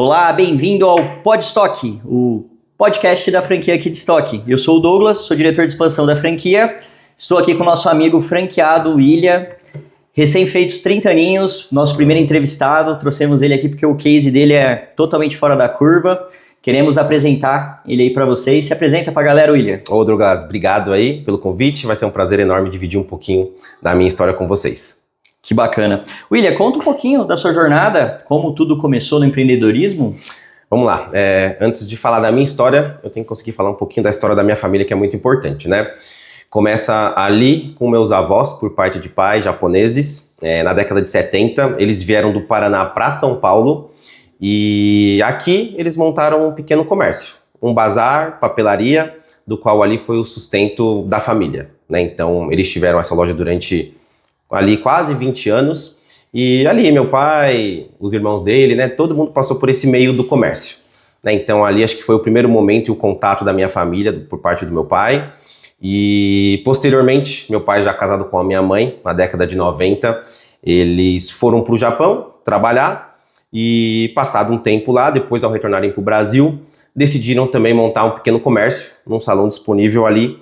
Olá, bem-vindo ao Podstock, o podcast da franquia aqui de Stock. Eu sou o Douglas, sou diretor de expansão da franquia. Estou aqui com o nosso amigo franqueado William, recém-feitos 30 aninhos, nosso primeiro entrevistado. Trouxemos ele aqui porque o case dele é totalmente fora da curva. Queremos apresentar ele aí para vocês. Se apresenta para a galera, William. Ô, Douglas, obrigado aí pelo convite. Vai ser um prazer enorme dividir um pouquinho da minha história com vocês. Que bacana. William, conta um pouquinho da sua jornada, como tudo começou no empreendedorismo. Vamos lá. Antes de falar da minha história, eu tenho que conseguir falar um pouquinho da história da minha família, que é muito importante, né? Começa ali com meus avós, por parte de pai, japoneses, na década de 70. Eles vieram do Paraná para São Paulo e aqui eles montaram um pequeno comércio, um bazar, papelaria, do qual ali foi o sustento da família, né? Então, eles tiveram essa loja durante ali quase 20 anos, e ali meu pai, os irmãos dele, né, todo mundo passou por esse meio do comércio, né? Então ali acho que foi o primeiro momento e o contato da minha família por parte do meu pai, e posteriormente, meu pai já casado com a minha mãe, na década de 90, eles foram para o Japão trabalhar, e passado um tempo lá, depois ao retornarem para o Brasil, decidiram também montar um pequeno comércio, num salão disponível ali,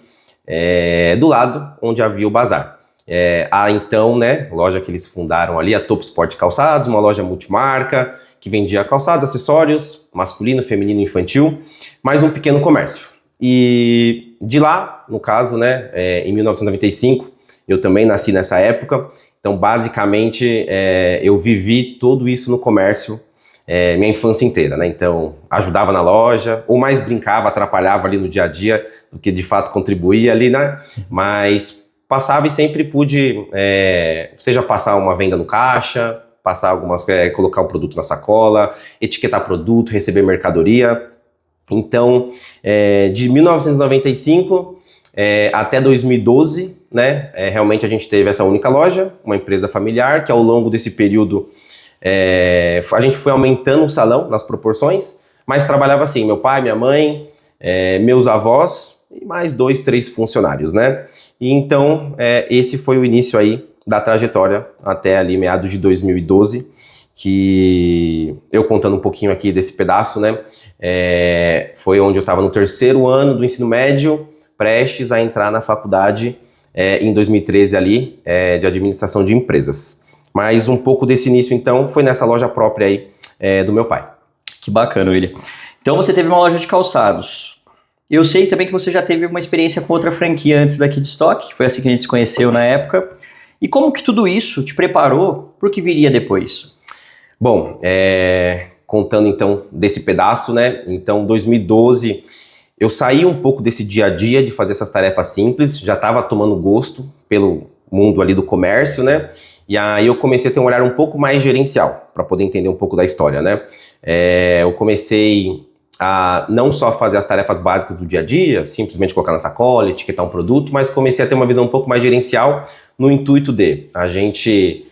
do lado onde havia o bazar. Então, né, loja que eles fundaram ali, a Top Sport Calçados, uma loja multimarca, que vendia calçados, acessórios, masculino, feminino, infantil, mais um pequeno comércio. E de lá, no caso, né, em 1995, eu também nasci nessa época, então basicamente eu vivi tudo isso no comércio, minha infância inteira, né, então ajudava na loja, ou mais brincava, atrapalhava ali no dia a dia, do que de fato contribuía ali, né, mas passava e sempre pude, seja passar uma venda no caixa, passar algumas, colocar um produto na sacola, etiquetar produto, receber mercadoria. Então, de 1995 até 2012, né, realmente a gente teve essa única loja, uma empresa familiar, que ao longo desse período a gente foi aumentando o salão nas proporções, mas trabalhava assim, meu pai, minha mãe, meus avós e mais 2, 3 funcionários, né? E então, esse foi o início aí da trajetória até ali meados de 2012, que eu contando um pouquinho aqui desse pedaço, né? Foi onde eu estava no 3º ano do ensino médio, prestes a entrar na faculdade em 2013 ali, de administração de empresas. Mas um pouco desse início, então, foi nessa loja própria aí do meu pai. Que bacana, William. Então você teve uma loja de calçados. Eu sei também que você já teve uma experiência com outra franquia antes daqui de Stock, foi assim que a gente se conheceu na época. E como que tudo isso te preparou para o que viria depois? Bom, contando então desse pedaço, né? Então, 2012, eu saí um pouco desse dia a dia de fazer essas tarefas simples, já estava tomando gosto pelo mundo ali do comércio, né? E aí eu comecei a ter um olhar um pouco mais gerencial, para poder entender um pouco da história, né? Eu comecei a não só fazer as tarefas básicas do dia a dia, simplesmente colocar na sacola, etiquetar um produto, mas comecei a ter uma visão um pouco mais gerencial no intuito de a gente,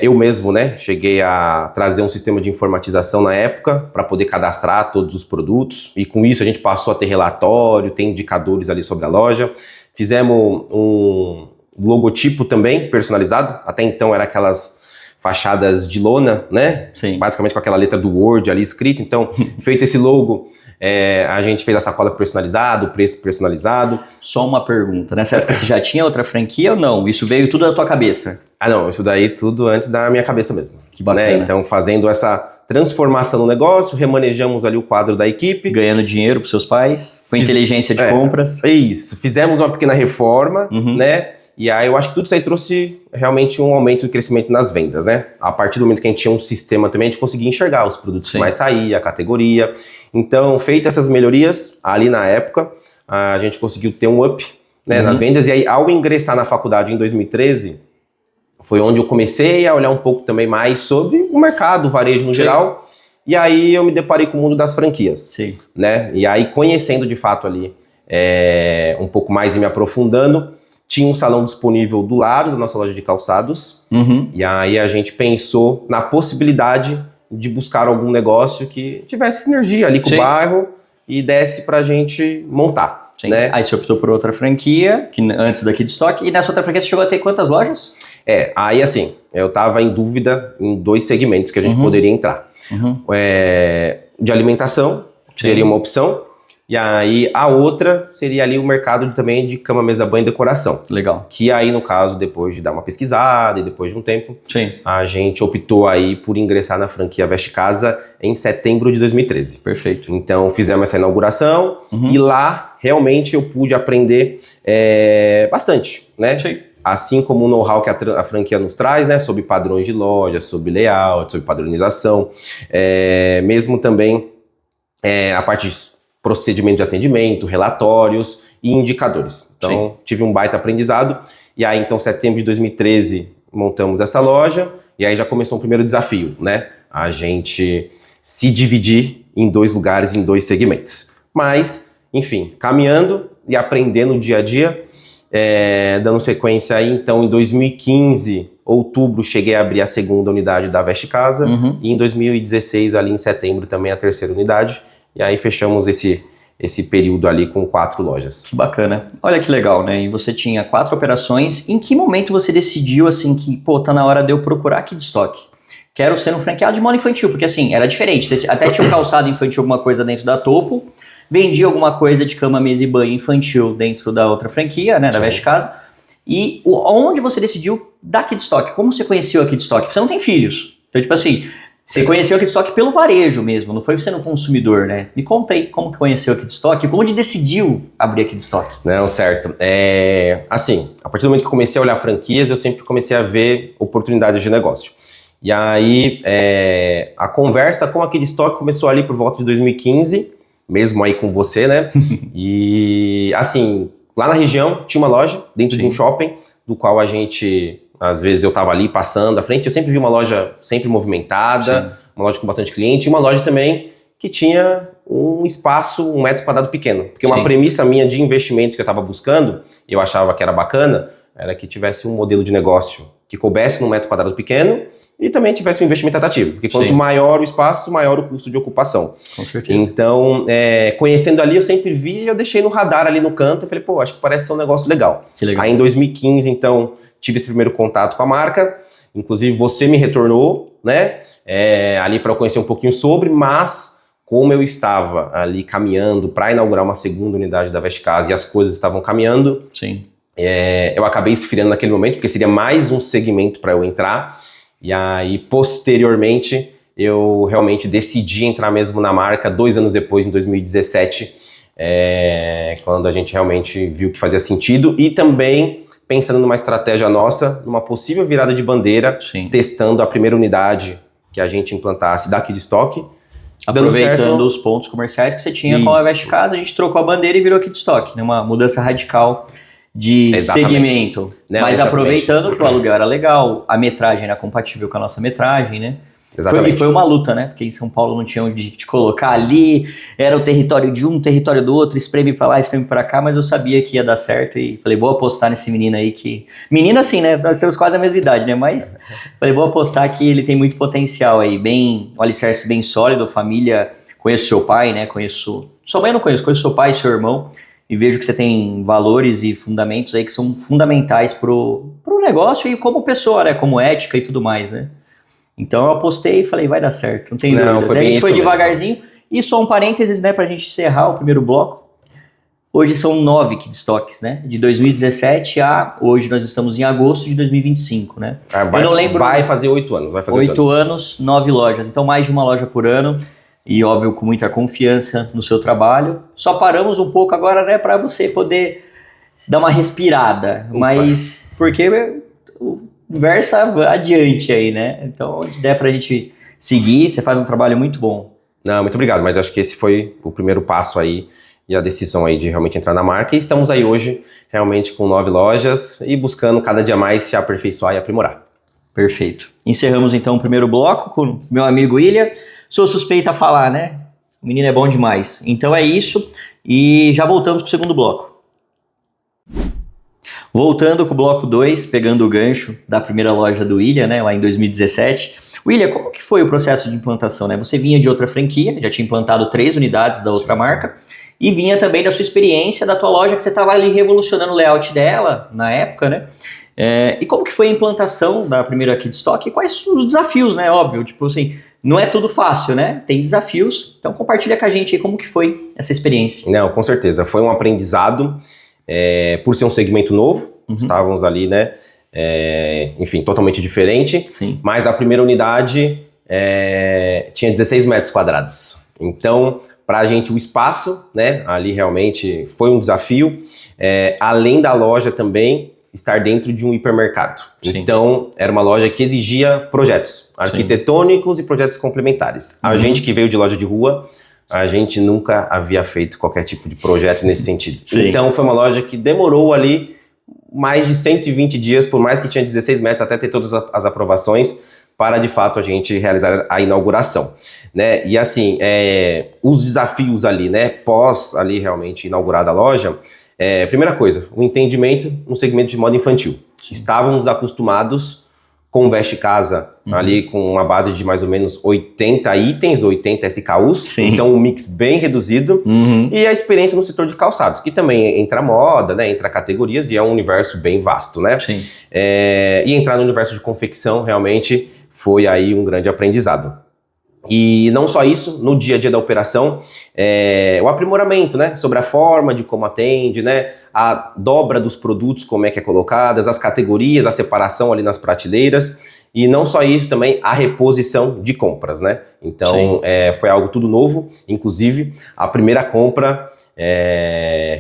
eu mesmo, né, cheguei a trazer um sistema de informatização na época para poder cadastrar todos os produtos, e com isso a gente passou a ter relatório, ter indicadores ali sobre a loja, fizemos um logotipo também personalizado, até então era aquelas fachadas de lona, né? Sim. Basicamente com aquela letra do Word ali escrito. Então, feito esse logo, a gente fez a sacola personalizada, o preço personalizado. Só uma pergunta, nessa época você já tinha outra franquia ou não? Isso veio tudo da tua cabeça? Ah, não, isso daí tudo antes da minha cabeça mesmo. Que bacana. Né? Então, fazendo essa transformação no negócio, remanejamos ali o quadro da equipe. Ganhando dinheiro para seus pais, foi inteligência de compras. Isso, fizemos uma pequena reforma, né? E aí eu acho que tudo isso aí trouxe realmente um aumento de crescimento nas vendas, né? A partir do momento que a gente tinha um sistema também, a gente conseguia enxergar os produtos que mais saía, a categoria. Então, feitas essas melhorias, ali na época, a gente conseguiu ter um up, né, nas vendas. E aí, ao ingressar na faculdade em 2013, foi onde eu comecei a olhar um pouco também mais sobre o mercado, o varejo no geral. E aí eu me deparei com o mundo das franquias, né? E aí, conhecendo de fato ali um pouco mais e me aprofundando, tinha um salão disponível do lado da nossa loja de calçados, e aí a gente pensou na possibilidade de buscar algum negócio que tivesse sinergia ali com o bairro e desse pra gente montar. Né? Aí você optou por outra franquia, que antes daqui de Stock, e nessa outra franquia você chegou a ter quantas lojas? Aí assim, eu tava em dúvida em 2 segmentos que a gente poderia entrar. De alimentação, que seria uma opção, e aí a outra seria ali o mercado também de cama, mesa, banho e decoração. Legal. Que aí, no caso, depois de dar uma pesquisada e depois de um tempo, a gente optou aí por ingressar na franquia Veste Casa em setembro de 2013. Perfeito. Então, fizemos essa inauguração e lá, realmente, eu pude aprender bastante, né? Sim. Assim como o know-how que a franquia nos traz, né? Sobre padrões de loja, sobre layout, sobre padronização. Mesmo também a parte de procedimento de atendimento, relatórios e indicadores. Então, tive um baita aprendizado. E aí, então, setembro de 2013, montamos essa loja. E aí já começou o primeiro desafio, né? A gente se dividir em 2 lugares, em 2 segmentos. Mas, enfim, caminhando e aprendendo dia a dia, dando sequência aí. Então, em 2015, outubro, cheguei a abrir a 2ª unidade da Veste Casa. E em 2016, ali em setembro, também a 3ª unidade. E aí fechamos esse período ali com 4 lojas. Que bacana. Olha que legal, né? E você tinha 4 operações. Em que momento você decidiu, assim, que, tá na hora de eu procurar aqui de estoque? Quero ser um franqueado de moda infantil, porque, assim, era diferente. Você até tinha um calçado infantil, alguma coisa dentro da Topo, vendia alguma coisa de cama, mesa e banho infantil dentro da outra franquia, né? Da Veste Casa. E onde você decidiu dar aqui de estoque? Como você conheceu aqui de estoque? Porque você não tem filhos. Então, tipo assim... Você conheceu aqui de estoque pelo varejo mesmo, não foi você no consumidor, né? Me conta aí como que conheceu aqui de estoque, onde decidiu abrir aqui de estoque. Não, certo. Assim, a partir do momento que eu comecei a olhar franquias, eu sempre comecei a ver oportunidades de negócio. E aí, a conversa com aqui de estoque começou ali por volta de 2015, mesmo aí com você, né? E, assim, lá na região tinha uma loja dentro de um shopping, do qual a gente... Às vezes eu estava ali passando à frente, eu sempre vi uma loja sempre movimentada, uma loja com bastante cliente, e uma loja também que tinha um espaço, 1 metro quadrado pequeno. Porque uma premissa minha de investimento que eu estava buscando, eu achava que era bacana, era que tivesse um modelo de negócio que coubesse num metro quadrado pequeno e também tivesse um investimento atrativo. Porque quanto maior o espaço, maior o custo de ocupação. Com certeza. Então, conhecendo ali, eu sempre vi e eu deixei no radar ali no canto. Eu falei, acho que parece ser um negócio legal. Que legal. Aí em 2015, então... Tive esse primeiro contato com a marca, inclusive você me retornou, né, ali para eu conhecer um pouquinho sobre, mas como eu estava ali caminhando para inaugurar uma 2ª unidade da Veste Casa e as coisas estavam caminhando, eu acabei esfriando naquele momento, porque seria mais um segmento para eu entrar, e aí posteriormente eu realmente decidi entrar mesmo na marca 2 anos depois, em 2017, quando a gente realmente viu que fazia sentido, e também... pensando numa estratégia nossa, numa possível virada de bandeira, testando a primeira unidade que a gente implantasse daqui de estoque. Aproveitando os pontos comerciais que você tinha com a Veste Casa, a gente trocou a bandeira e virou aqui de estoque, né? Uma mudança radical de segmento. Não, mas aproveitando que o aluguel era legal, a metragem era compatível com a nossa metragem, né? Foi uma luta, né? Porque em São Paulo não tinha onde te colocar ali, era o território de um, território do outro, espreme pra lá, espreme pra cá, mas eu sabia que ia dar certo e falei, vou apostar nesse menino aí que... Menino assim, né? Nós temos quase a mesma idade, né? Mas falei, vou apostar que ele tem muito potencial aí, um alicerce bem sólido, família, conheço seu pai, né? Sua mãe eu não conheço seu pai e seu irmão e vejo que você tem valores e fundamentos aí que são fundamentais pro negócio e como pessoa, né? Como ética e tudo mais, né? Então eu apostei e falei, vai dar certo, não tem dúvidas. A gente foi devagarzinho. Mesmo. E só um parênteses, né, pra gente encerrar o primeiro bloco. Hoje são 9 kit stocks, né? De 2017 a hoje nós estamos em agosto de 2025, né? Eu não lembro. Vai fazer 8 anos. 8 anos, 9 lojas. Então mais de uma loja por ano. E óbvio, com muita confiança no seu trabalho. Só paramos um pouco agora, né, pra você poder dar uma respirada. Ufa. Mas porque... Conversa adiante aí, né? Então, onde der pra gente seguir, você faz um trabalho muito bom. Não, muito obrigado, mas acho que esse foi o primeiro passo aí e a decisão aí de realmente entrar na marca. E estamos aí hoje realmente com 9 lojas e buscando cada dia mais se aperfeiçoar e aprimorar. Perfeito. Encerramos então o primeiro bloco com o meu amigo Ilha. Sou suspeito a falar, né? O menino é bom demais. Então é isso e já voltamos com o segundo bloco. Voltando com o bloco 2, pegando o gancho da primeira loja do William, né, lá em 2017. William, como que foi o processo de implantação, né? Você vinha de outra franquia, já tinha implantado 3 unidades da outra marca, e vinha também da sua experiência da tua loja, que você estava ali revolucionando o layout dela na época, né? E como que foi a implantação da primeira Kidstock e quais os desafios, né? Óbvio, tipo assim, não é tudo fácil, né? Tem desafios, então compartilha com a gente aí como que foi essa experiência. Não, com certeza, foi um aprendizado, por ser um segmento novo, estávamos ali, né? Enfim, totalmente diferente, Sim. Mas a primeira unidade tinha 16 metros quadrados. Então, para a gente, o espaço, né, ali realmente foi um desafio, além da loja também estar dentro de um hipermercado. Sim. Então, era uma loja que exigia projetos arquitetônicos e projetos complementares. A gente que veio de loja de rua, a gente nunca havia feito qualquer tipo de projeto nesse sentido. Sim. Então, foi uma loja que demorou ali mais de 120 dias, por mais que tinha 16 metros, até ter todas as aprovações, para de fato a gente realizar a inauguração, né? E assim, os desafios ali, né, pós ali realmente inaugurada a loja, primeira coisa, o entendimento no segmento de moda infantil. Sim. Estávamos acostumados com o Veste Casa ali com uma base de mais ou menos 80 itens, 80 SKUs, Sim. Então um mix bem reduzido, e a experiência no setor de calçados, que também entra moda, né, entra categorias e é um universo bem vasto, né? Sim. E entrar no universo de confecção realmente foi aí um grande aprendizado. E não só isso, no dia a dia da operação, o aprimoramento, né, sobre a forma de como atende, né, a dobra dos produtos, como é que é colocadas, as categorias, a separação ali nas prateleiras, e não só isso, também a reposição de compras, né. Então, foi algo tudo novo, inclusive a primeira compra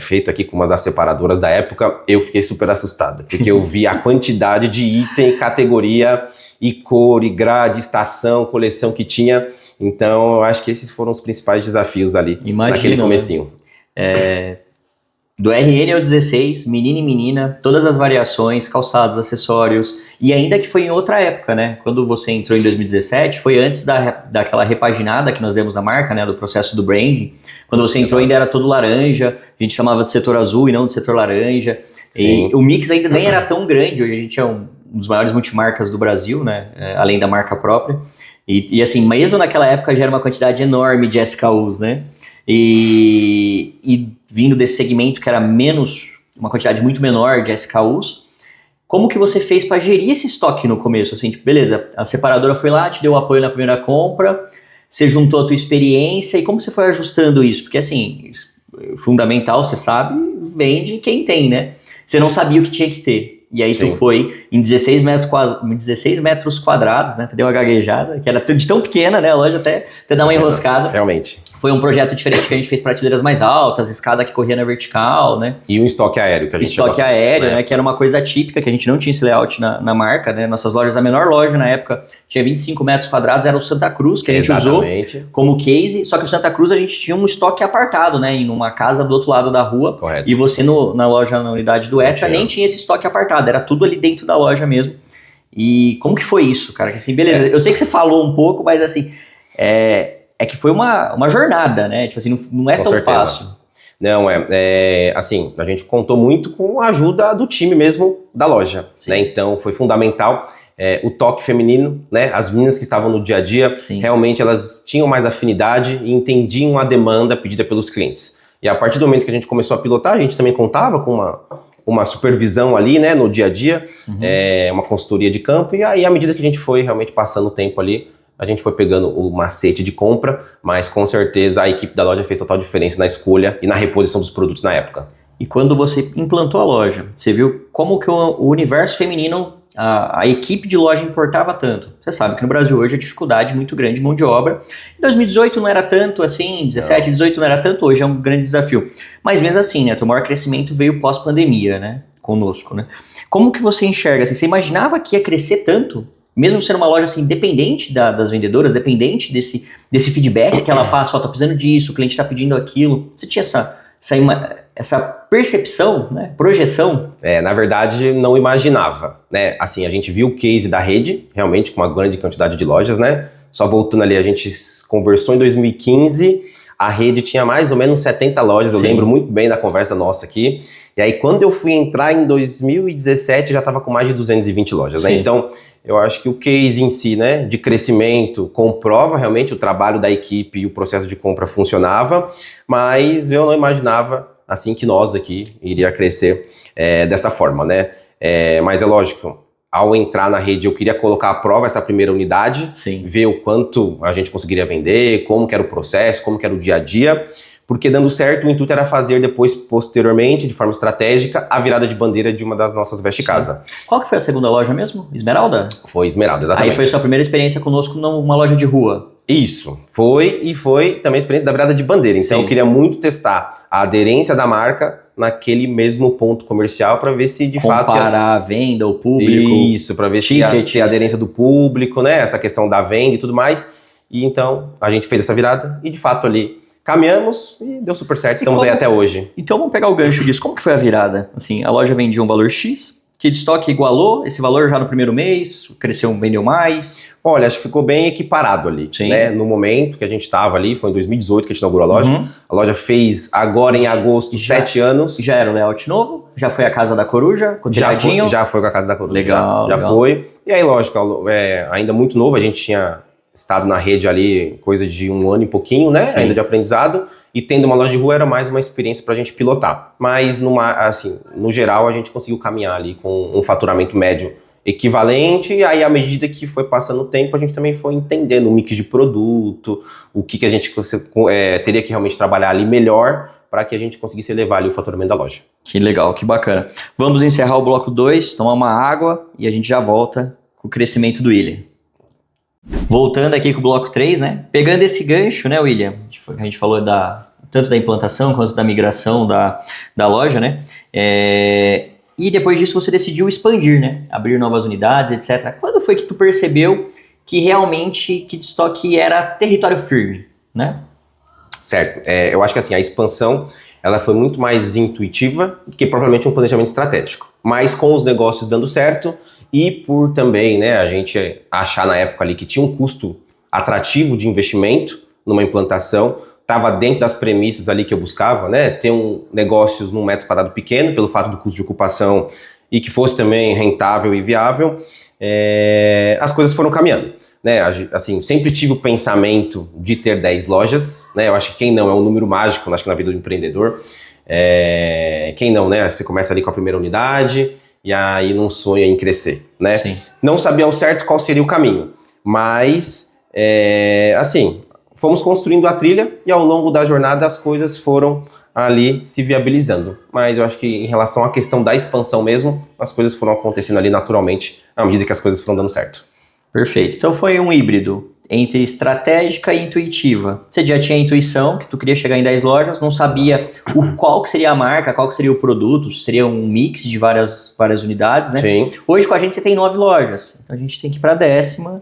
feita aqui com uma das separadoras da época, eu fiquei super assustado, porque eu vi a quantidade de item, categoria e cor, e grade, estação, coleção que tinha. Então, eu acho que esses foram os principais desafios ali, naquele comecinho. Né? Do RN ao 16, menino e menina, todas as variações, calçados, acessórios, e ainda que foi em outra época, né? Quando você entrou em 2017, foi antes daquela repaginada que nós demos na marca, né? Do processo do branding. Quando você entrou ainda era todo laranja, a gente chamava de setor azul e não de setor laranja. Sim. E o mix ainda nem era tão grande, hoje a gente é um dos maiores multimarcas do Brasil, né? Além da marca própria. E assim, mesmo naquela época já era uma quantidade enorme de SKUs, né? E vindo desse segmento que era uma quantidade muito menor de SKUs, como que você fez para gerir esse estoque no começo? Assim, tipo, beleza, a separadora foi lá, te deu o apoio na primeira compra, você juntou a tua experiência, e como você foi ajustando isso? Porque assim, fundamental, você sabe, vende quem tem, né? Você não sabia o que tinha que ter. E aí Sim. Tu foi em 16 metros quadrados, né? Tu deu uma gaguejada, que era de tão pequena, né? A loja até dar uma enroscada. Realmente. Foi um projeto diferente que a gente fez prateleiras mais altas, escada que corria na vertical, né? E um estoque aéreo que a gente Estoque aéreo, né? Que era uma coisa típica, que a gente não tinha esse layout na marca, né? Nossas lojas, a menor loja na época tinha 25 metros quadrados, era o Santa Cruz, que a gente usou como case, só que o Santa Cruz a gente tinha um estoque apartado, né? Em uma casa do outro lado da rua. Correto. E você na loja, na unidade do Extra, nem tinha esse estoque apartado, era tudo ali dentro da loja mesmo. E como que foi isso, cara? Que assim, beleza, eu sei que você falou um pouco, mas assim, que foi uma jornada, né? Tipo assim, não é tão fácil. Não, assim, a gente contou muito com a ajuda do time mesmo da loja, né? Então, foi fundamental o toque feminino, né? As meninas que estavam no dia a dia, Sim. realmente elas tinham mais afinidade e entendiam a demanda pedida pelos clientes. E a partir do momento que a gente começou a pilotar, a gente também contava com uma supervisão ali, né, no dia a dia, uma consultoria de campo, e aí, à medida que a gente foi realmente passando o tempo ali, a gente foi pegando o macete de compra, mas com certeza a equipe da loja fez total diferença na escolha e na reposição dos produtos na época. E quando você implantou a loja, você viu como que o universo feminino, a equipe de loja importava tanto? Você sabe que no Brasil hoje a dificuldade muito grande de mão de obra. Em 2018 não era tanto assim, 17, 18 não era tanto, hoje é um grande desafio. Mas mesmo assim, né, o maior crescimento veio pós-pandemia, né, conosco, né? Como que você enxerga? Assim, você imaginava que ia crescer tanto? Mesmo sendo uma loja assim, dependente das vendedoras, dependente desse feedback que ela passa, tá precisando disso, o cliente tá pedindo aquilo. Você tinha essa percepção, né, projeção? Na verdade, não imaginava, né? Assim, a gente viu o case da rede, realmente com uma grande quantidade de lojas, né? Só voltando ali, a gente conversou em 2015, a rede tinha mais ou menos 70 lojas, eu lembro muito bem da conversa nossa aqui. E aí, quando eu fui entrar em 2017, já estava com mais de 220 lojas, né? Então, eu acho que o case em si, né, de crescimento, comprova realmente o trabalho da equipe e o processo de compra funcionava, mas eu não imaginava, assim, que nós aqui iria crescer dessa forma, né? Mas é lógico, ao entrar na rede, eu queria colocar à prova essa primeira unidade, ver o quanto a gente conseguiria vender, como que era o processo, como que era o dia a dia, porque dando certo, o intuito era fazer depois, posteriormente, de forma estratégica, a virada de bandeira de uma das nossas Veste Casa. Qual que foi a segunda loja mesmo? Esmeralda? Foi Esmeralda, exatamente. Aí foi sua primeira experiência conosco numa loja de rua. Isso, foi também a experiência da virada de bandeira. Então eu queria muito testar a aderência da marca naquele mesmo ponto comercial para ver se de fato... Comparar a venda, o público... Isso, para ver se a aderência do público, né? Essa questão da venda e tudo mais. E então a gente fez essa virada e de fato ali caminhamos e deu super certo. Estamos aí até hoje. Então vamos pegar o gancho disso. Como que foi a virada? Assim, a loja vendia um valor X, Kidstock igualou esse valor já no primeiro mês, cresceu, vendeu mais... Olha, acho que ficou bem equiparado ali, né? No momento que a gente estava ali, foi em 2018 que a gente inaugurou a loja. A loja fez agora em agosto 7 anos. Já era o layout novo? Já foi a Casa da Coruja? Com já foi com a Casa da Coruja. Legal. Já foi. E aí, lógico, ainda muito novo, a gente tinha estado na rede ali coisa de 1 ano e pouquinho, né? Ainda de aprendizado. E tendo uma loja de rua era mais uma experiência pra gente pilotar. Mas, no geral, a gente conseguiu caminhar ali com um faturamento médio equivalente, e aí à medida que foi passando o tempo, a gente também foi entendendo o mix de produto, o que a gente teria que realmente trabalhar ali melhor para que a gente conseguisse elevar ali o faturamento da loja. Que legal, que bacana. Vamos encerrar o bloco 2, tomar uma água e a gente já volta com o crescimento do William. Voltando aqui com o bloco 3, né? Pegando esse gancho, né, William? A gente falou tanto da implantação quanto da migração da loja, né? E depois disso você decidiu expandir, né? Abrir novas unidades, etc. Quando foi que tu percebeu que realmente Kidstock era território firme, né? Certo. Eu acho que assim, a expansão ela foi muito mais intuitiva do que propriamente um planejamento estratégico. Mas com os negócios dando certo e por também, né, a gente achar na época ali que tinha um custo atrativo de investimento numa implantação, estava dentro das premissas ali que eu buscava, né? Ter negócios num metro quadrado pequeno, pelo fato do custo de ocupação e que fosse também rentável e viável, as coisas foram caminhando, né? Assim, sempre tive o pensamento de ter 10 lojas, né? Eu acho que quem não é um número mágico, acho que na vida do empreendedor. Quem não, né? Você começa ali com a primeira unidade e aí não sonha em crescer, né? Sim. Não sabia ao certo qual seria o caminho, mas, assim... Fomos construindo a trilha e ao longo da jornada as coisas foram ali se viabilizando. Mas eu acho que em relação à questão da expansão mesmo, as coisas foram acontecendo ali naturalmente à medida que as coisas foram dando certo. Perfeito. Então foi um híbrido entre estratégica e intuitiva. Você já tinha a intuição que tu queria chegar em 10 lojas, não sabia qual que seria a marca, qual que seria o produto, seria um mix de várias unidades, né? Sim. Hoje com a gente você tem 9 lojas, então a gente tem que ir para a 10ª,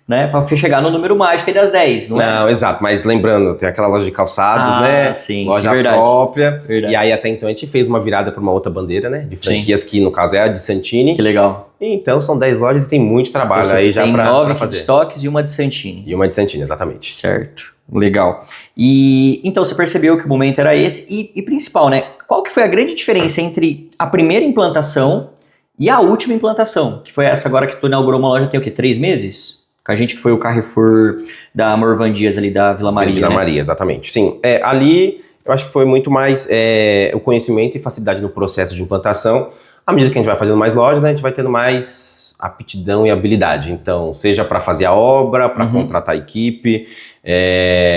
né, para chegar no número mágico aí das 10, não é? Não, exato, mas lembrando, tem aquela loja de calçados, né? Sim, loja própria. Verdade. E aí até então a gente fez uma virada para uma outra bandeira, né? De franquias que no caso é a de Santini. Que legal. E então são 10 lojas e tem muito trabalho então, aí já para fazer. Tem 9 Kidstocks e uma de Santini. E uma de Santini, exatamente. Certo. Legal. E então você percebeu que o momento era esse e principal, né? Qual que foi a grande diferença entre a primeira implantação e a última implantação? Que foi essa agora que tu inaugurou uma loja tem o quê? 3 meses? Com a gente que foi o Carrefour da Morvan Dias ali da Vila Maria, Vila Maria, exatamente. Sim, ali eu acho que foi muito mais o conhecimento e facilidade no processo de implantação. À medida que a gente vai fazendo mais lojas, né, a gente vai tendo mais aptidão e habilidade. Então, seja para fazer a obra, para contratar a equipe,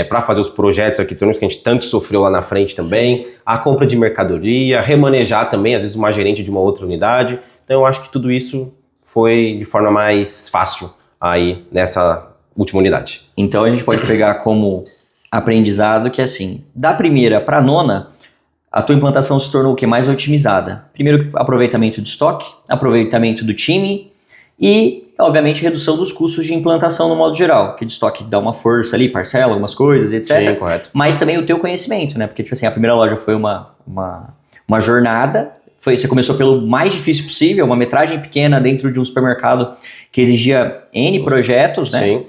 para fazer os projetos arquitetônicos que a gente tanto sofreu lá na frente também, a compra de mercadoria, remanejar também, às vezes, uma gerente de uma outra unidade. Então, eu acho que tudo isso foi de forma mais fácil aí nessa última unidade. Então a gente pode pegar como aprendizado que assim, da primeira para a 9ª, a tua implantação se tornou o que? Mais otimizada. Primeiro, aproveitamento de estoque, aproveitamento do time e, obviamente, redução dos custos de implantação no modo geral. Que de estoque dá uma força ali, parcela algumas coisas, etc. Sim, correto. Mas também o teu conhecimento, né? Porque, tipo assim, a primeira loja foi uma jornada. Você começou pelo mais difícil possível, uma metragem pequena dentro de um supermercado que exigia N projetos, né? Sim.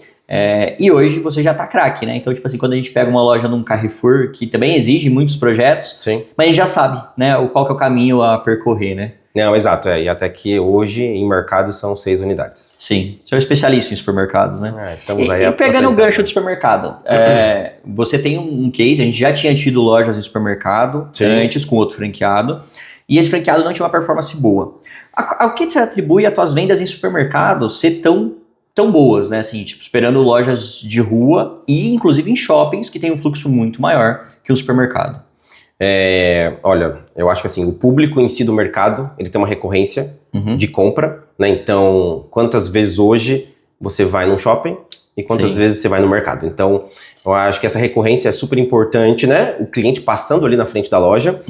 E hoje você já tá craque, né? Então, tipo assim, quando a gente pega uma loja num Carrefour, que também exige muitos projetos, Sim. mas a gente já sabe, né? Qual que é o caminho a percorrer, né? Não, exato. E até que hoje em mercado são 6 unidades. Sim. Você é um especialista em supermercados, né? Estamos aí E pegando o atualizando. gancho do supermercado, você tem um case, a gente já tinha tido lojas em supermercado antes com outro franqueado, e esse franqueado não tinha uma performance boa. Ao que você atribui as tuas vendas em supermercado ser tão boas, né? Assim, tipo, esperando lojas de rua e inclusive em shoppings que tem um fluxo muito maior que o supermercado. Olha, eu acho que assim, o público em si do mercado, ele tem uma recorrência de compra, né? Então, quantas vezes hoje você vai num shopping e quantas vezes você vai no mercado? Então, eu acho que essa recorrência é super importante, né? O cliente passando ali na frente da loja,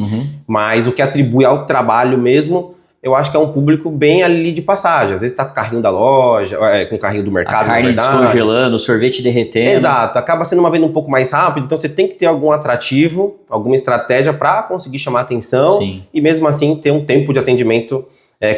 mas o que atribui ao trabalho mesmo, eu acho que é um público bem ali de passagem. Às vezes tá com o carrinho da loja, com o carrinho do mercado, a carne descongelando, o sorvete derretendo. Exato, acaba sendo uma venda um pouco mais rápida, então você tem que ter algum atrativo, alguma estratégia para conseguir chamar atenção e mesmo assim ter um tempo de atendimento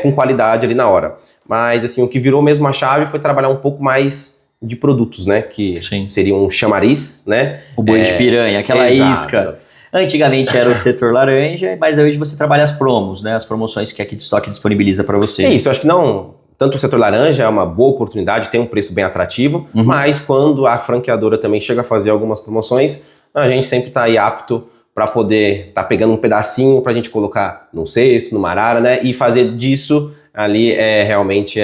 com qualidade ali na hora. Mas assim, o que virou mesmo a chave foi trabalhar um pouco mais de produtos, né? Que seria um chamariz, né? O boi de piranha, aquela isca. Antigamente era o setor laranja, mas hoje você trabalha as promos, né? As promoções que a KidStock disponibiliza para você. É isso, acho que não... Tanto o setor laranja é uma boa oportunidade, tem um preço bem atrativo, mas quando a franqueadora também chega a fazer algumas promoções, a gente sempre está aí apto para poder estar pegando um pedacinho para a gente colocar num cesto, numa arara, né? E fazer disso ali realmente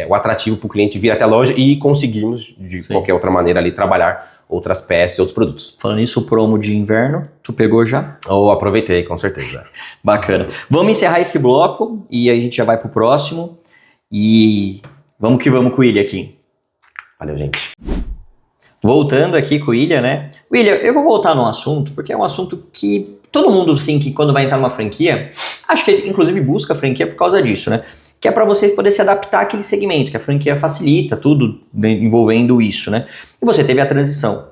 o atrativo para o cliente vir até a loja e conseguirmos, de qualquer outra maneira ali, trabalhar outras peças e outros produtos. Falando nisso, o promo de inverno, tu pegou já? Aproveitei, com certeza. Bacana. Vamos encerrar esse bloco e a gente já vai pro próximo. E vamos que vamos com o William aqui. Valeu, gente. Voltando aqui com o William, né? William, eu vou voltar num assunto, porque é um assunto que todo mundo, assim, que quando vai entrar numa franquia, acho que inclusive busca a franquia por causa disso, né? Que é para você poder se adaptar àquele segmento, que a franquia facilita tudo envolvendo isso, né? E você teve a transição.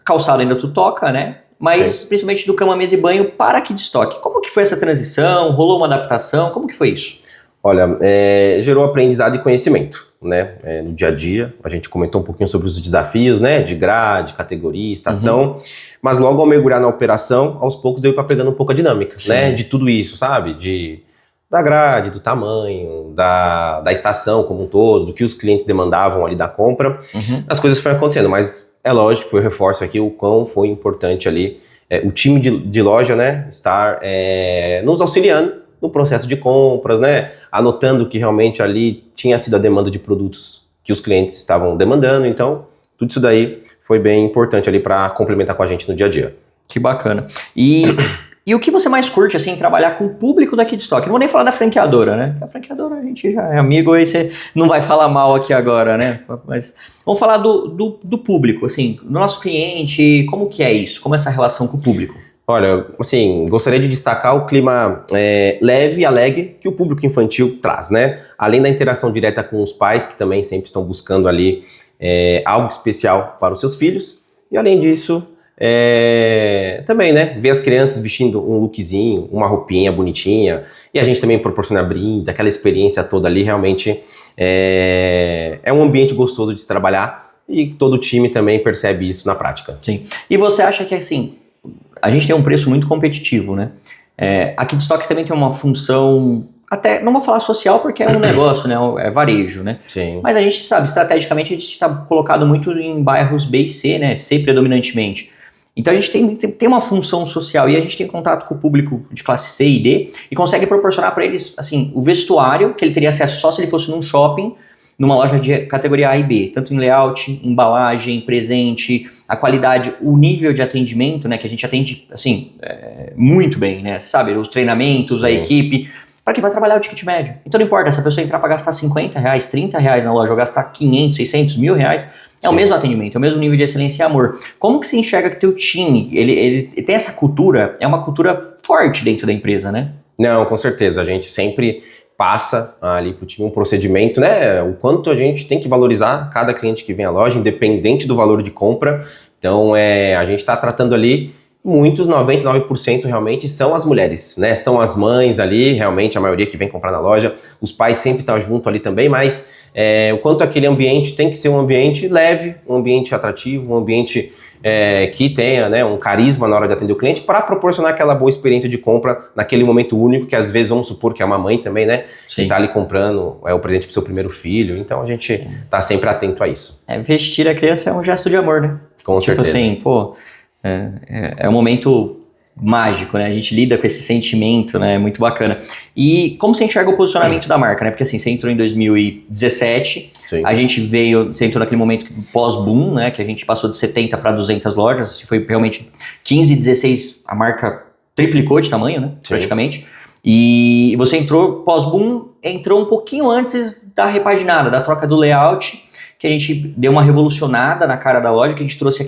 Calçado ainda tu toca, né? Mas principalmente do cama, mesa e banho para a KidStock. Como que foi essa transição? Rolou uma adaptação? Como que foi isso? Olha, gerou aprendizado e conhecimento, né? No dia a dia, a gente comentou um pouquinho sobre os desafios, né? De grade, categoria, estação, mas logo ao mergulhar na operação, aos poucos deu para pegando um pouco a dinâmica, né? De tudo isso, sabe? Da grade, do tamanho, da estação como um todo, do que os clientes demandavam ali da compra. As coisas foram acontecendo, mas é lógico, eu reforço aqui o quão foi importante ali o time de loja, né? Estar nos auxiliando no processo de compras, né? Anotando que realmente ali tinha sido a demanda de produtos que os clientes estavam demandando. Então, tudo isso daí foi bem importante ali para complementar com a gente no dia a dia. Que bacana. E o que você mais curte, assim, trabalhar com o público da KidStock? Não vou nem falar da franqueadora, né? Porque a franqueadora a gente já é amigo, aí você não vai falar mal aqui agora, né? Mas vamos falar do público, assim, do nosso cliente, como que é isso? Como é essa relação com o público? Olha, assim, gostaria de destacar o clima leve e alegre que o público infantil traz, né? Além da interação direta com os pais, que também sempre estão buscando ali algo especial para os seus filhos. E além disso, também, né? Ver as crianças vestindo um lookzinho, uma roupinha bonitinha. E a gente também proporciona brindes, aquela experiência toda ali, realmente é um ambiente gostoso de se trabalhar. E todo o time também percebe isso na prática. Sim. E você acha que, assim, a gente tem um preço muito competitivo, né? A KidStock também tem uma função, até, não vou falar social porque é um negócio, né? É varejo, né? Sim. Mas a gente sabe, estrategicamente a gente está colocado muito em bairros B e C, né? C predominantemente. Então a gente tem uma função social e a gente tem contato com o público de classe C e D e consegue proporcionar para eles, assim, o vestuário que ele teria acesso só se ele fosse num shopping, numa loja de categoria A e B, tanto em layout, embalagem, presente, a qualidade, o nível de atendimento, né, que a gente atende, assim, muito bem, né, sabe, os treinamentos, a equipe, para que vai trabalhar o ticket médio. Então não importa, se a pessoa entrar para gastar R$50, R$30 na loja ou gastar 500, 600, R$1.000, é o mesmo atendimento, é o mesmo nível de excelência e amor. Como que você enxerga que teu time, ele tem essa cultura, é uma cultura forte dentro da empresa, né? Não, com certeza, a gente sempre passa ali para o time um procedimento, né? O quanto a gente tem que valorizar cada cliente que vem à loja, independente do valor de compra. Então, a gente está tratando ali muitos, 99% realmente, são as mulheres, né? São as mães ali, realmente, a maioria que vem comprar na loja. Os pais sempre estão junto ali também, mas o quanto aquele ambiente tem que ser um ambiente leve, um ambiente atrativo, um ambiente que tenha, né, um carisma na hora de atender o cliente para proporcionar aquela boa experiência de compra naquele momento único, que às vezes, vamos supor que é uma mãe também, né? Sim. Que está ali comprando o presente para o seu primeiro filho. Então, a gente está sempre atento a isso. Vestir a criança é um gesto de amor, né? Com certeza. Tipo assim, pô... É um momento mágico, né? A gente lida com esse sentimento, né? Muito bacana. E como você enxerga o posicionamento da marca, né? Porque assim, você entrou em 2017, Sim. você entrou naquele momento pós-boom, né? Que a gente passou de 70 para 200 lojas, foi realmente 15, 16, a marca triplicou de tamanho, né? Sim. Praticamente. E você entrou pós-boom, entrou um pouquinho antes da repaginada, da troca do layout, que a gente deu uma revolucionada na cara da loja, que a gente trouxe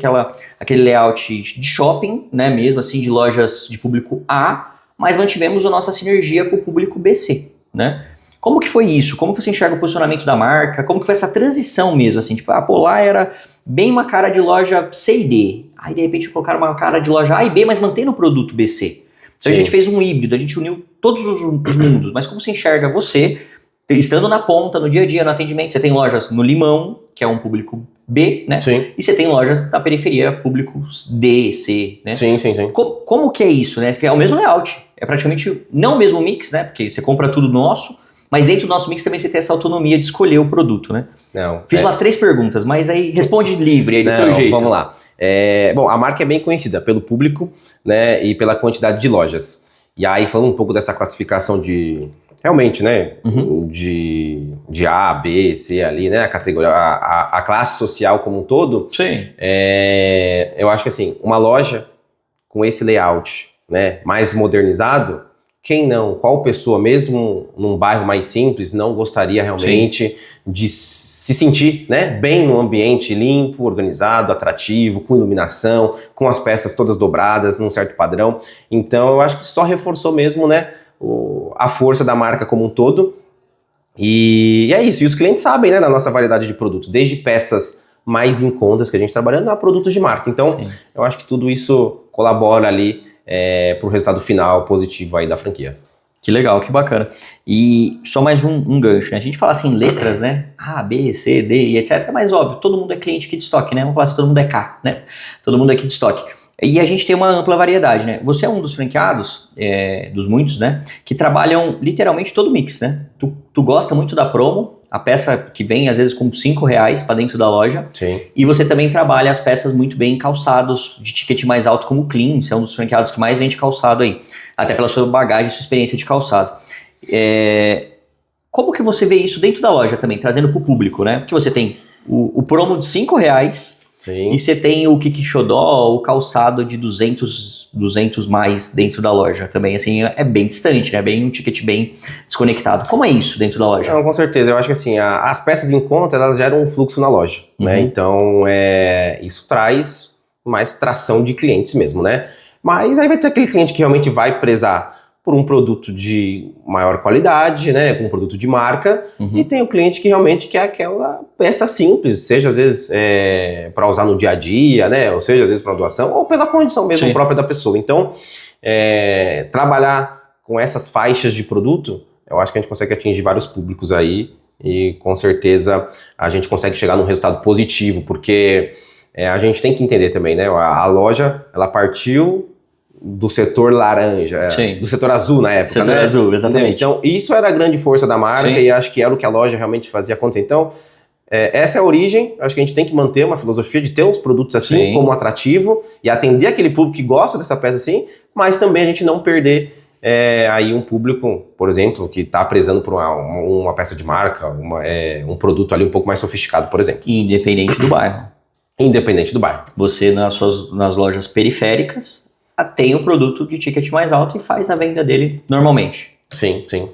aquele layout de shopping, né, mesmo assim, de lojas de público A, mas mantivemos a nossa sinergia com o público BC, né? Como que foi isso? Como que você enxerga o posicionamento da marca? Como que foi essa transição mesmo, assim, tipo, lá era bem uma cara de loja C e D, aí de repente colocaram uma cara de loja A e B, mas mantendo o produto BC. Então a gente fez um híbrido, a gente uniu todos os mundos, mas como você enxerga você, estando na ponta, no dia a dia, no atendimento, você tem lojas no Limão, que é um público B, né? Sim. E você tem lojas da periferia, público D, C, né? Sim. Como que é isso, né? Porque é o mesmo layout, é praticamente não o mesmo mix, né? Porque você compra tudo nosso, mas dentro do nosso mix também você tem essa autonomia de escolher o produto, né? Fiz umas 3 perguntas, mas aí responde livre aí do teu jeito. Vamos lá. Bom, a marca é bem conhecida pelo público, né? E pela quantidade de lojas. E aí, falando um pouco dessa classificação de... Realmente, né? De A, B, C ali, né? A categoria, a classe social como um todo. Sim. Eu acho que assim, uma loja com esse layout, né? Mais modernizado, quem não? Qual pessoa, mesmo num bairro mais simples, não gostaria realmente de se sentir, né? Bem num ambiente limpo, organizado, atrativo, com iluminação, com as peças todas dobradas, num certo padrão. Então, eu acho que só reforçou mesmo, né? A força da marca como um todo, e é isso, e os clientes sabem, né, da nossa variedade de produtos, desde peças mais em contas que a gente trabalhando a produtos de marca, então eu acho que tudo isso colabora ali para o resultado final positivo aí da franquia. Que legal, que bacana. E só mais um gancho, né? A gente fala assim letras, né? A, B, C, D e etc, mas óbvio, todo mundo é cliente aqui de estoque, né? Vamos falar assim, todo mundo é K, né? Todo mundo é aqui de estoque. E a gente tem uma ampla variedade, né? Você é um dos franqueados, dos muitos, né? Que trabalham literalmente todo o mix, né? Tu gosta muito da promo, a peça que vem às vezes com R$5 para dentro da loja. Sim. E você também trabalha as peças muito bem calçados, de ticket mais alto como o Clean. Você é um dos franqueados que mais vende calçado aí. Até pela sua bagagem e sua experiência de calçado. Como que você vê isso dentro da loja também, trazendo para o público, né? Porque você tem o promo de R$5... Sim. E você tem o Kiki Xodó, o calçado de 200 mais dentro da loja também, assim, é bem distante, né? Bem um ticket bem desconectado. Como é isso dentro da loja? Não, com certeza, eu acho que assim, as peças em conta, elas geram um fluxo na loja, né? Então, isso traz mais tração de clientes mesmo, né? Mas aí vai ter aquele cliente que realmente vai prezar por um produto de maior qualidade, né, com um produto de marca, e tem o cliente que realmente quer aquela peça simples, seja às vezes para usar no dia a dia, né, ou seja às vezes para doação, ou pela condição mesmo própria da pessoa. Então, trabalhar com essas faixas de produto, eu acho que a gente consegue atingir vários públicos aí, e com certeza a gente consegue chegar num resultado positivo, porque a gente tem que entender também, né, a loja, ela partiu do setor laranja, do setor azul na época, setor azul, exatamente. Então, isso era a grande força da marca e acho que era o que a loja realmente fazia acontecer. Então, essa é a origem, acho que a gente tem que manter uma filosofia de ter uns produtos assim como atrativo e atender aquele público que gosta dessa peça assim, mas também a gente não perder aí um público, por exemplo, que está prezando por uma peça de marca, um produto ali um pouco mais sofisticado, por exemplo. Independente do bairro. Independente do bairro. Você nas lojas periféricas tem o produto de ticket mais alto e faz a venda dele normalmente. Sim, sim.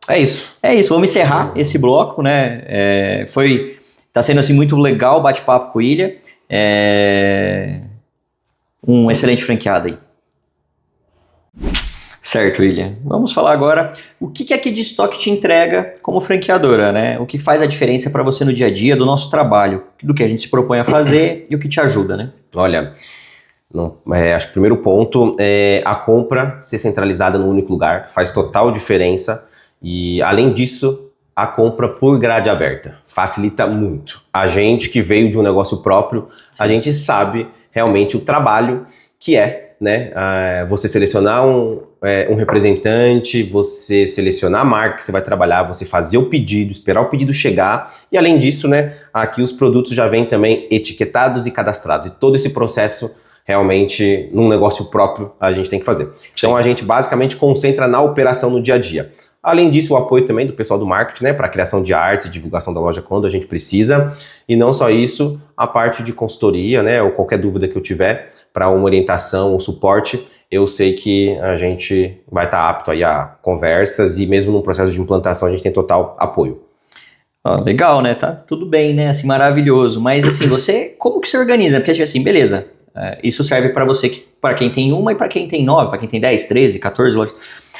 É isso. É isso, vamos encerrar esse bloco, né? Tá sendo assim muito legal o bate-papo com o Ilha. Um excelente franqueado aí. Certo, Ilha. Vamos falar agora o que a Kid Stock te entrega como franqueadora, né? O que faz a diferença para você no dia a dia do nosso trabalho, do que a gente se propõe a fazer e o que te ajuda, né? Olha, Acho que o primeiro ponto é a compra ser centralizada num único lugar, faz total diferença. E, além disso, a compra por grade aberta facilita muito. A gente que veio de um negócio próprio, a gente sabe realmente o trabalho que é, né? Você selecionar um representante, você selecionar a marca que você vai trabalhar, você fazer o pedido, esperar o pedido chegar. E, além disso, né, aqui os produtos já vêm também etiquetados e cadastrados. E todo esse processo realmente, num negócio próprio, a gente tem que fazer. Então, a gente basicamente concentra na operação no dia a dia. Além disso, o apoio também do pessoal do marketing, né, para a criação de artes e divulgação da loja quando a gente precisa. E não só isso, a parte de consultoria, né, ou qualquer dúvida que eu tiver para uma orientação, um suporte, eu sei que a gente vai estar apto aí a conversas e mesmo no processo de implantação a gente tem total apoio. Legal, né? Tá tudo bem, né? Assim, maravilhoso. Mas assim, como que se organiza? Porque assim, beleza. Isso serve para você, para quem tem uma e para quem tem 9, para quem tem 10, 13, 14 lojas.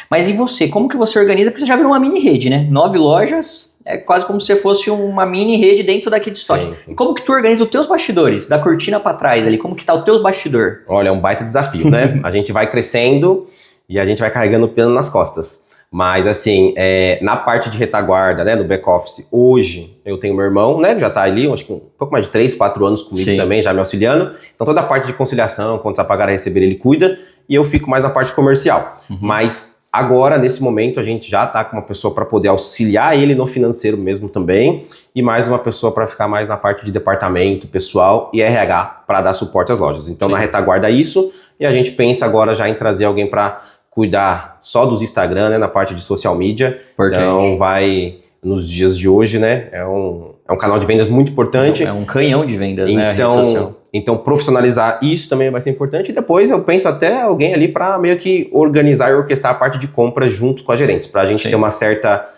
Mas e você? Como que você organiza? Porque você já virou uma mini rede, né? 9 lojas, é quase como se você fosse uma mini rede dentro da Kid Stock. Sim. E como que tu organiza os teus bastidores? Da cortina para trás ali, como que tá o teu bastidor? Olha, é um baita desafio, né? A gente vai crescendo e a gente vai carregando o piano nas costas. Mas assim, na parte de retaguarda, né, no back-office, hoje eu tenho meu irmão, né, que já tá ali, acho que um pouco mais de 3, 4 anos comigo Sim. também, já me auxiliando. Então toda a parte de conciliação, contas a pagar e receber, ele cuida, e eu fico mais na parte comercial. Mas agora, nesse momento, a gente já tá com uma pessoa para poder auxiliar ele no financeiro mesmo também, e mais uma pessoa para ficar mais na parte de departamento, pessoal e RH para dar suporte às lojas. Então Sim. na retaguarda isso, e a gente pensa agora já em trazer alguém para cuidar só dos Instagram, né, na parte de social media. Importante. Então vai, nos dias de hoje, né, é um canal de vendas muito importante. É um canhão de vendas, né, a rede social. Então profissionalizar isso também vai ser importante. E depois eu penso até alguém ali para meio que organizar e orquestrar a parte de compra junto com as gerentes, para a gente Sim. ter uma certa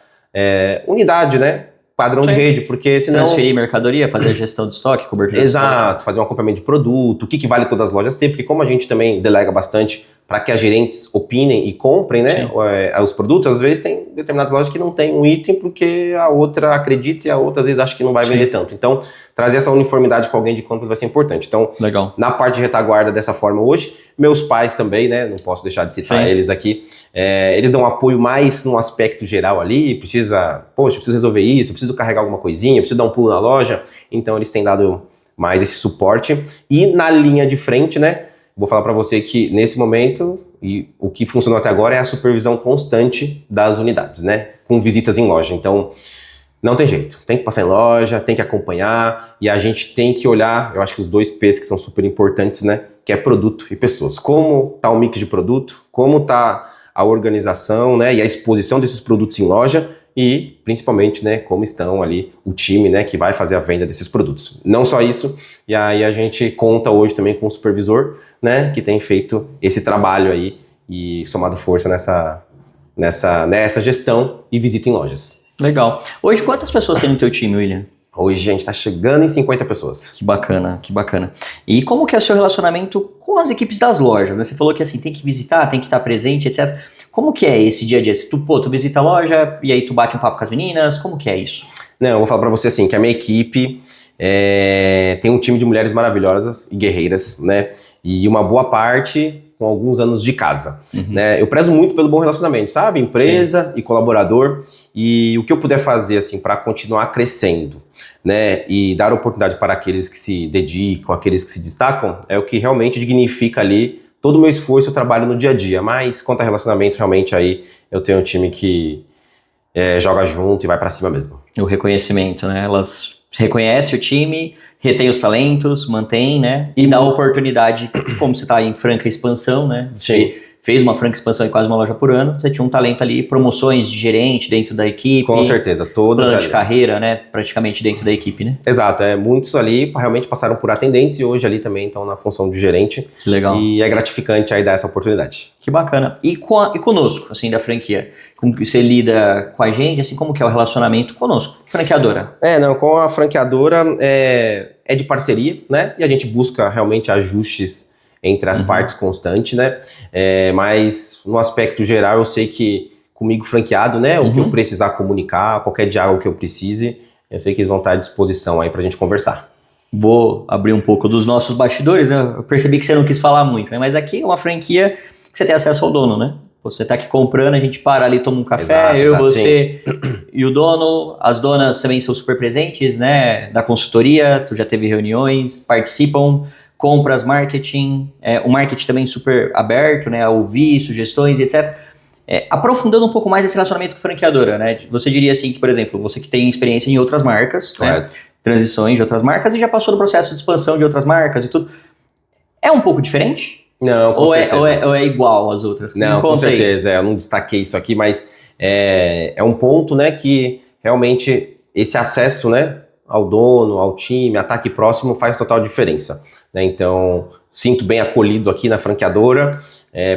unidade, né, padrão Sim. de rede, porque senão... Transferir mercadoria, fazer gestão de estoque, cobertura Exato, de estoque. Fazer um acompanhamento de produto, o que vale todas as lojas ter, porque como a gente também delega bastante para que as gerentes opinem e comprem, né, os produtos, às vezes tem determinadas lojas que não tem um item porque a outra acredita e a outra às vezes acha que não vai vender tanto. Então, trazer essa uniformidade com alguém de compras vai ser importante. Então, Legal. Na parte de retaguarda dessa forma hoje, meus pais também, né, não posso deixar de citar Sim. eles aqui, eles dão apoio mais no aspecto geral ali, preciso resolver isso, preciso carregar alguma coisinha, preciso dar um pulo na loja, então eles têm dado mais esse suporte. E na linha de frente, né, vou falar para você que nesse momento, e o que funcionou até agora é a supervisão constante das unidades, né? Com visitas em loja. Então, não tem jeito. Tem que passar em loja, tem que acompanhar e a gente tem que olhar, eu acho que os 2 P's que são super importantes, né? Que é produto e pessoas. Como tá o mix de produto, como tá a organização, né? E a exposição desses produtos em loja e, principalmente, né, como estão ali o time, né, que vai fazer a venda desses produtos. Não só isso, e aí a gente conta hoje também com o supervisor, né, que tem feito esse trabalho aí e somado força nessa gestão e visita em lojas. Legal. Hoje, quantas pessoas tem no teu time, William? Hoje a gente está chegando em 50 pessoas. Que bacana, que bacana. E como que é o seu relacionamento com as equipes das lojas, né? Você falou que assim, tem que visitar, tem que estar presente, etc. Como que é esse dia a dia? Tu visita a loja e aí tu bate um papo com as meninas, como que é isso? Não, eu vou falar para você assim, que a minha equipe tem um time de mulheres maravilhosas e guerreiras, né? E uma boa parte com alguns anos de casa, né? Eu prezo muito pelo bom relacionamento, sabe? Empresa Sim. e colaborador. E o que eu puder fazer, assim, para continuar crescendo, né? E dar oportunidade para aqueles que se dedicam, aqueles que se destacam, é o que realmente dignifica ali todo o meu esforço e o trabalho no dia a dia. Mas quanto a relacionamento, realmente aí eu tenho um time que joga junto e vai para cima mesmo. O reconhecimento, né? Elas reconhecem o time, retém os talentos, mantém, né? E dá oportunidade, como você está em franca expansão, né? Você fez uma franca expansão em quase uma loja por ano, você tinha um talento ali, promoções de gerente dentro da equipe. Com certeza, todas. Plano de carreira, né? Praticamente dentro da equipe, né? Exato, muitos ali realmente passaram por atendentes e hoje ali também estão na função de gerente. Que legal. E é gratificante aí dar essa oportunidade. Que bacana. E conosco, assim, da franquia? Como que você lida com a gente, assim, como que é o relacionamento conosco? Franqueadora. Com a franqueadora é de parceria, né? E a gente busca realmente ajustes entre as partes constante, né? Mas no aspecto geral eu sei que comigo franqueado, né? O que eu precisar comunicar, qualquer diálogo que eu precise, eu sei que eles vão estar à disposição aí pra gente conversar. vou abrir um pouco dos nossos bastidores, né? Eu percebi que você não quis falar muito, né? Mas aqui é uma franquia que você tem acesso ao dono, né? Você tá aqui comprando, a gente para ali, toma um café, você e o dono, as donas também são super presentes, né? Da consultoria, tu já teve reuniões, participam, compras, marketing, o marketing também super aberto, né? A ouvir sugestões, etc. Aprofundando um pouco mais esse relacionamento com a franqueadora, né? Você diria assim que, por exemplo, você que tem experiência em outras marcas, né? Transições de outras marcas e já passou no processo de expansão de outras marcas e tudo. É um pouco diferente? Não, com certeza. Ou é igual às outras? Não, com certeza. Eu não destaquei isso aqui, mas é um ponto, né, que realmente esse acesso, né, ao dono, ao time, ataque próximo faz total diferença. Né? Então, sinto bem acolhido aqui na franqueadora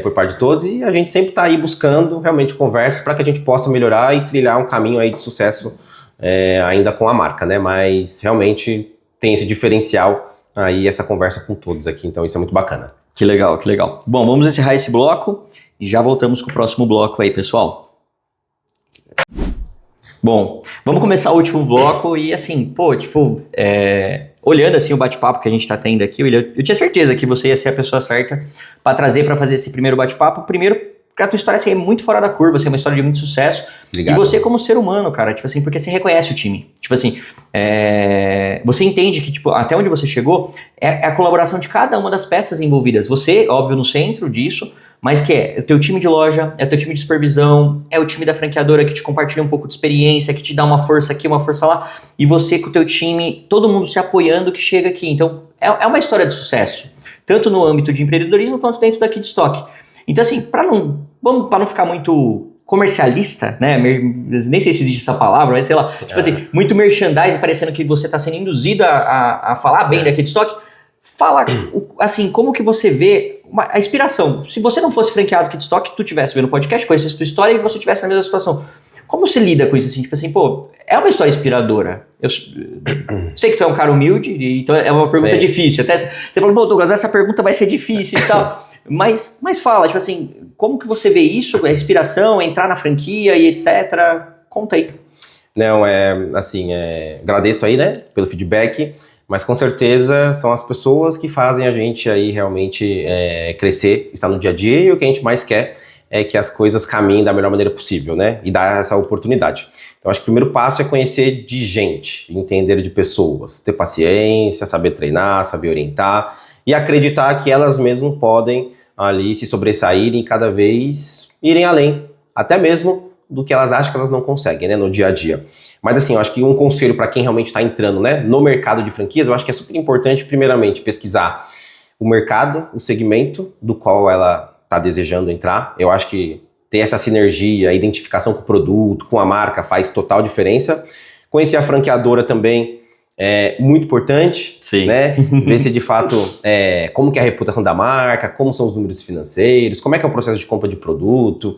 por parte de todos e a gente sempre está aí buscando realmente conversas para que a gente possa melhorar e trilhar um caminho aí de sucesso ainda com a marca, né? Mas realmente tem esse diferencial aí, essa conversa com todos aqui, então isso é muito bacana. Que legal, que legal. Bom, vamos encerrar esse bloco e já voltamos com o próximo bloco aí, pessoal. Bom, vamos começar o último bloco e assim, olhando assim o bate-papo que a gente tá tendo aqui, eu tinha certeza que você ia ser a pessoa certa para trazer para fazer esse primeiro bate-papo. Primeiro, porque a tua história assim, é muito fora da curva, assim, é uma história de muito sucesso. Obrigado. E você como ser humano, cara, tipo assim, porque você reconhece o time. Tipo assim, você entende que, tipo, até onde você chegou é a colaboração de cada uma das peças envolvidas. Você, óbvio, no centro disso, mas que é o teu time de loja, é o teu time de supervisão, é o time da franqueadora que te compartilha um pouco de experiência, que te dá uma força aqui, uma força lá, e você com o teu time, todo mundo se apoiando que chega aqui. Então, é uma história de sucesso, tanto no âmbito de empreendedorismo quanto dentro da Kidstock. Então, assim, para não ficar muito comercialista, né? Nem sei se existe essa palavra, mas sei lá, tipo assim, muito merchandising, parecendo que você está sendo induzido a falar bem da Kidstock. Fala, assim, como que você vê a inspiração. Se você não fosse franqueado Kidstock, tu tivesse vendo o podcast, conhecesse a tua história e você tivesse na mesma situação. Como você lida com isso, assim? Tipo assim, é uma história inspiradora. Eu sei que tu é um cara humilde, então é uma pergunta difícil. Até você falou, Douglas, essa pergunta vai ser difícil e tal. Mas fala, tipo assim, como que você vê isso, a inspiração, entrar na franquia e etc. Conta aí. Não, agradeço aí, né, pelo feedback, mas com certeza são as pessoas que fazem a gente aí realmente crescer, estar no dia a dia, e o que a gente mais quer é que as coisas caminhem da melhor maneira possível, né, e dar essa oportunidade. Então acho que o primeiro passo é conhecer de gente, entender de pessoas, ter paciência, saber treinar, saber orientar e acreditar que elas mesmas podem ali se sobressaírem e cada vez irem além, até mesmo do que elas acham que elas não conseguem, né, no dia a dia. Mas assim, eu acho que um conselho para quem realmente está entrando, né, no mercado de franquias, eu acho que é super importante, primeiramente, pesquisar o mercado, o segmento do qual ela está desejando entrar. Eu acho que ter essa sinergia, a identificação com o produto, com a marca, faz total diferença. Conhecer a franqueadora também é muito importante, né? Ver se de fato como que é a reputação da marca, como são os números financeiros, como é que é o processo de compra de produto,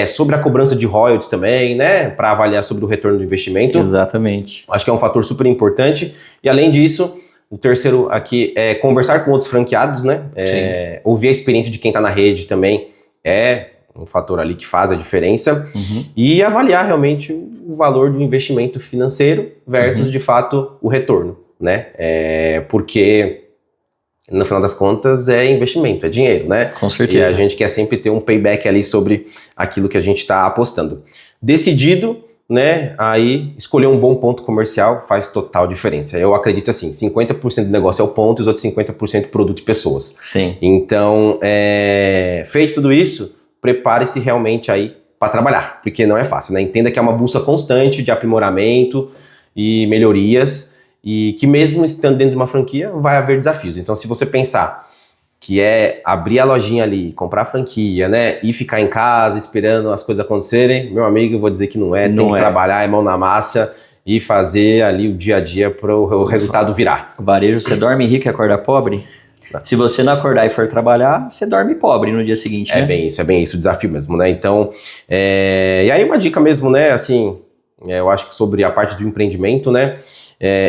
sobre a cobrança de royalties também, né? Para avaliar sobre o retorno do investimento. Exatamente. Acho que é um fator super importante. E além disso, o terceiro aqui é conversar com outros franqueados, né? Ouvir a experiência de quem está na rede também é um fator ali que faz a diferença. E avaliar realmente o valor do investimento financeiro versus, de fato, o retorno, né? Porque, no final das contas, é investimento, é dinheiro, né? Com certeza. E a gente quer sempre ter um payback ali sobre aquilo que a gente está apostando. Decidido, né? Aí, escolher um bom ponto comercial faz total diferença. Eu acredito assim, 50% do negócio é o ponto e os outros 50% produto e pessoas. Sim. Então, feito tudo isso, prepare-se realmente aí para trabalhar, porque não é fácil, né? Entenda que é uma busca constante de aprimoramento e melhorias, e que mesmo estando dentro de uma franquia, vai haver desafios. Então, se você pensar que é abrir a lojinha ali, comprar a franquia, né, e ficar em casa esperando as coisas acontecerem, meu amigo, eu vou dizer que não é. Tem que trabalhar, é mão na massa e fazer ali o dia a dia para o resultado virar. Varejo, você dorme rico e acorda pobre? Se você não acordar e for trabalhar, você dorme pobre no dia seguinte, né? É bem isso, o desafio mesmo, né? Então, e aí uma dica mesmo, né, assim, eu acho que sobre a parte do empreendimento, né,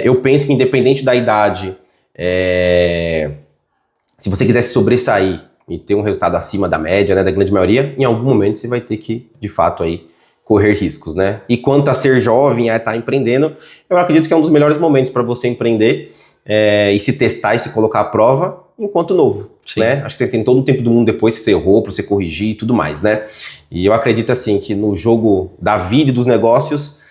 eu penso que independente da idade, se você quiser se sobressair e ter um resultado acima da média, né, da grande maioria, em algum momento você vai ter que, de fato, aí, correr riscos, né? E quanto a ser jovem, a estar empreendendo, eu acredito que é um dos melhores momentos para você empreender, e se testar e se colocar à prova enquanto novo, né? Acho que você tem todo o tempo do mundo depois que você errou, para você corrigir e tudo mais, né? E eu acredito assim que no jogo da vida e dos negócios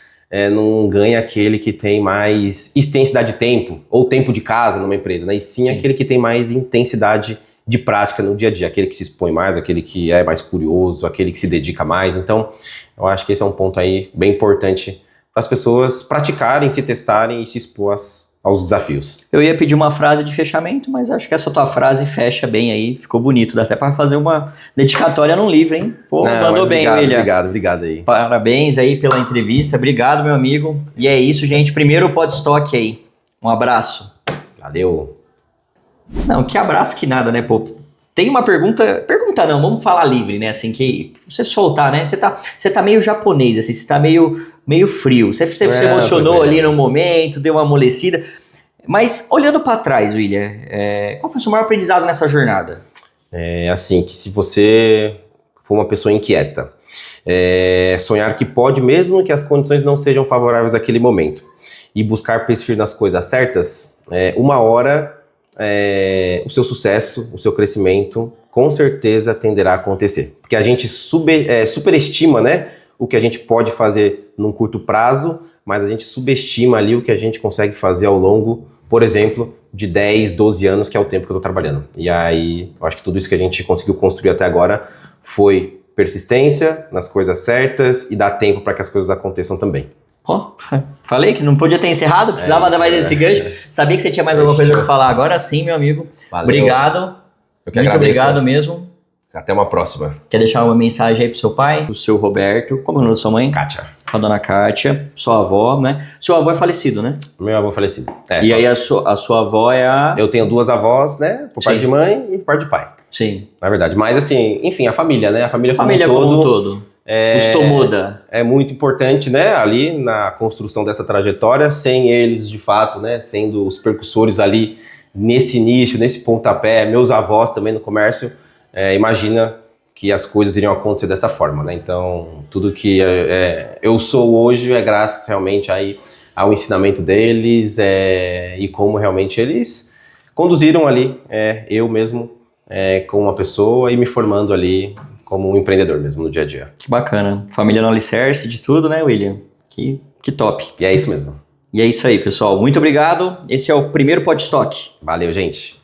não ganha aquele que tem mais extensidade de tempo ou tempo de casa numa empresa, né? E sim aquele que tem mais intensidade de prática no dia a dia, aquele que se expõe mais, aquele que é mais curioso, aquele que se dedica mais. Então, eu acho que esse é um ponto aí bem importante para as pessoas praticarem, se testarem e se expor aos desafios. Eu ia pedir uma frase de fechamento, mas acho que essa tua frase fecha bem aí, ficou bonito, dá até para fazer uma dedicatória num livro, hein? Pô, mandou bem, William. Obrigado aí. Parabéns aí pela entrevista, obrigado, meu amigo. E é isso, gente, primeiro Podstock aí. Um abraço. Valeu. Não, que abraço que nada, né, pô? Tem uma pergunta não, vamos falar livre, né, assim, que você soltar, né, você tá meio japonês, assim, você tá meio frio, você se emocionou ali no momento, deu uma amolecida, mas olhando pra trás, William, qual foi o seu maior aprendizado nessa jornada? Assim, que se você for uma pessoa inquieta, sonhar que pode, mesmo que as condições não sejam favoráveis àquele momento, e buscar persistir nas coisas certas, uma hora o seu sucesso, o seu crescimento, com certeza tenderá a acontecer. Porque a gente superestima, né, o que a gente pode fazer num curto prazo, mas a gente subestima ali o que a gente consegue fazer ao longo, por exemplo, de 10, 12 anos, que é o tempo que eu estou trabalhando. E aí, eu acho que tudo isso que a gente conseguiu construir até agora foi persistência nas coisas certas e dar tempo para que as coisas aconteçam também. Oh, falei que não podia ter encerrado, precisava dar mais esse gancho. Sabia que você tinha mais alguma coisa para falar. Agora sim, meu amigo. Valeu. Obrigado. Eu que muito agradeço. Obrigado mesmo. Até uma próxima. Quer deixar uma mensagem aí pro seu pai, pro seu Roberto? Como é o nome da sua mãe? Kátia. A dona Kátia. Sua avó, né? Seu avô é falecido, né? Meu avô é falecido. E aí a sua avó é a... Eu tenho duas avós, né? Por parte de mãe e por parte de pai. Sim. Na verdade. Mas assim, enfim, a família, né? A família como um todo. Os Tomoda. É muito importante, né, ali na construção dessa trajetória, sem eles, de fato, né, sendo os percussores ali nesse início, nesse pontapé, meus avós também no comércio, imagina que as coisas iriam acontecer dessa forma, né, então tudo que eu sou hoje é graças realmente aí ao ensinamento deles e como realmente eles conduziram ali eu mesmo como uma pessoa e me formando ali como um empreendedor mesmo no dia a dia. Que bacana. Família no alicerce de tudo, né, William? Que top. E é isso mesmo. E é isso aí, pessoal. Muito obrigado. Esse é o primeiro Podstock. Valeu, gente.